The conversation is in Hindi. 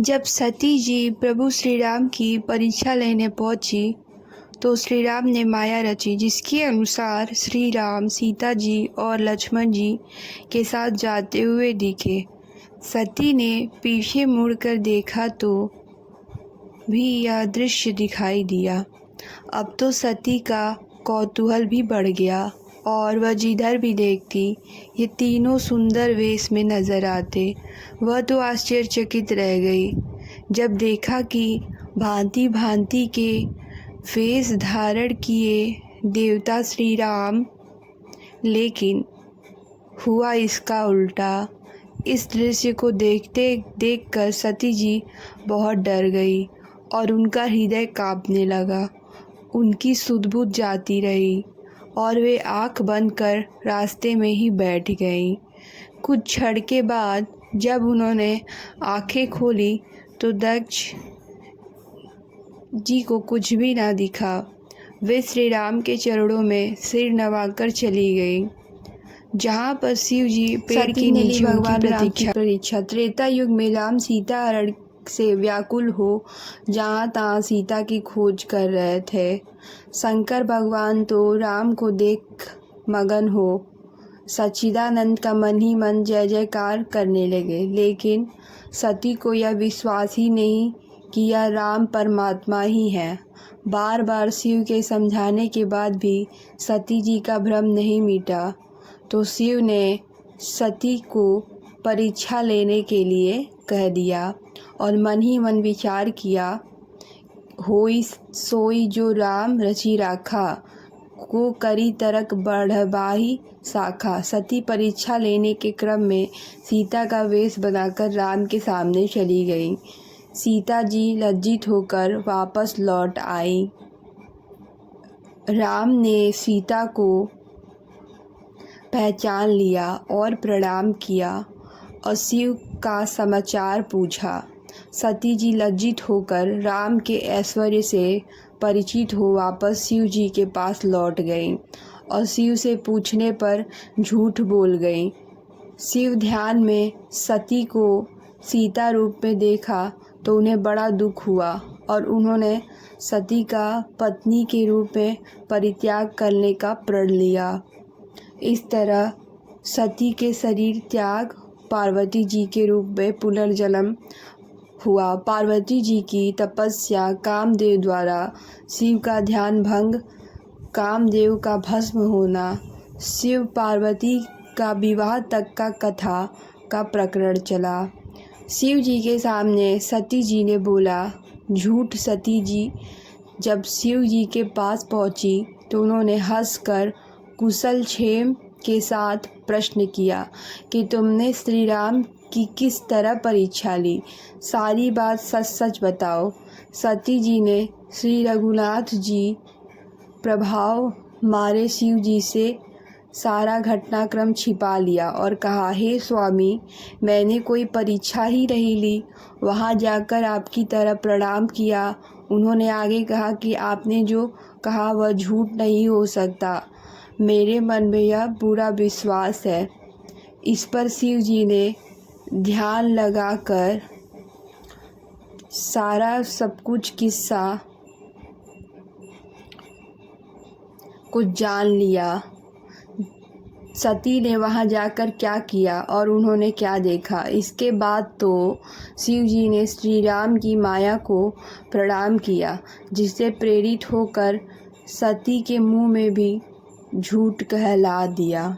जब सती जी प्रभु श्री राम की परीक्षा लेने पहुंची तो श्री राम ने माया रची, जिसके अनुसार श्री राम सीता जी और लक्ष्मण जी के साथ जाते हुए दिखे। सती ने पीछे मुड़कर देखा तो भी यह दृश्य दिखाई दिया। अब तो सती का कौतूहल भी बढ़ गया और वह जिधर भी देखती ये तीनों सुंदर वेश में नजर आते। वह तो आश्चर्यचकित रह गई जब देखा कि भांति भांति के वेश धारण किए देवता श्री राम, लेकिन हुआ इसका उल्टा। इस दृश्य को देखकर सती जी बहुत डर गई और उनका हृदय कांपने लगा। उनकी सुध-बुध जाती रही और वे आंख बंद कर रास्ते में ही बैठ गईं। कुछ क्षण के बाद जब उन्होंने आंखें खोली तो दक्ष जी को कुछ भी ना दिखा। वे श्री राम के चरणों में सिर नवाकर चली गई, जहाँ पर शिव जी पेड़ के नीचे भगवान राम की प्रतीक्षा। त्रेता युग में राम सीता हरण से व्याकुल हो जहाँ तहाँ सीता की खोज कर रहे थे। शंकर भगवान तो राम को देख मगन हो सच्चिदानंद का मन ही मन जय जयकार करने लगे, लेकिन सती को यह विश्वास ही नहीं कि यह राम परमात्मा ही है। बार बार शिव के समझाने के बाद भी सती जी का भ्रम नहीं मिटा तो शिव ने सती को परीक्षा लेने के लिए कह दिया और मन ही मन विचार किया, होई सोई जो राम रची राखा, को करी तरक बढ़बाही शाखा। सती परीक्षा लेने के क्रम में सीता का वेश बनाकर राम के सामने चली गई। सीता जी लज्जित होकर वापस लौट आई। राम ने सीता को पहचान लिया और प्रणाम किया और शिव का समाचार पूछा। सती जी लज्जित होकर राम के ऐश्वर्य से परिचित हो वापस शिव जी के पास लौट गईं और शिव से पूछने पर झूठ बोल गईं। शिव ध्यान में सती को सीता रूप में देखा तो उन्हें बड़ा दुख हुआ और उन्होंने सती का पत्नी के रूप में परित्याग करने का प्रण लिया। इस तरह सती के शरीर त्याग पार्वती जी के रूप में पुनर्जन्म हुआ। पार्वती जी की तपस्या कामदेव द्वारा शिव का ध्यान भंग, कामदेव का भस्म होना, शिव पार्वती का विवाह तक का कथा का प्रकरण चला। शिव जी के सामने सती जी ने बोला झूठ। सती जी जब शिव जी के पास पहुंची तो उन्होंने हंसकर कुशल क्षेम के साथ प्रश्न किया कि तुमने श्री राम की किस तरह परीक्षा ली, सारी बात सच सच बताओ। सती जी ने श्री रघुनाथ जी प्रभाव मारे शिव जी से सारा घटनाक्रम छिपा लिया और कहा, हे स्वामी, मैंने कोई परीक्षा ही नहीं ली, वहाँ जाकर आपकी तरह प्रणाम किया। उन्होंने आगे कहा कि आपने जो कहा वह झूठ नहीं हो सकता, मेरे मन में यह पूरा विश्वास है। इस पर शिव जी ने ध्यान लगाकर सारा सब कुछ किस्सा कुछ जान लिया। सती ने वहां जाकर क्या किया और उन्होंने क्या देखा, इसके बाद तो शिव जी ने श्री राम की माया को प्रणाम किया, जिससे प्रेरित होकर सती के मुंह में भी झूठ कहला दिया।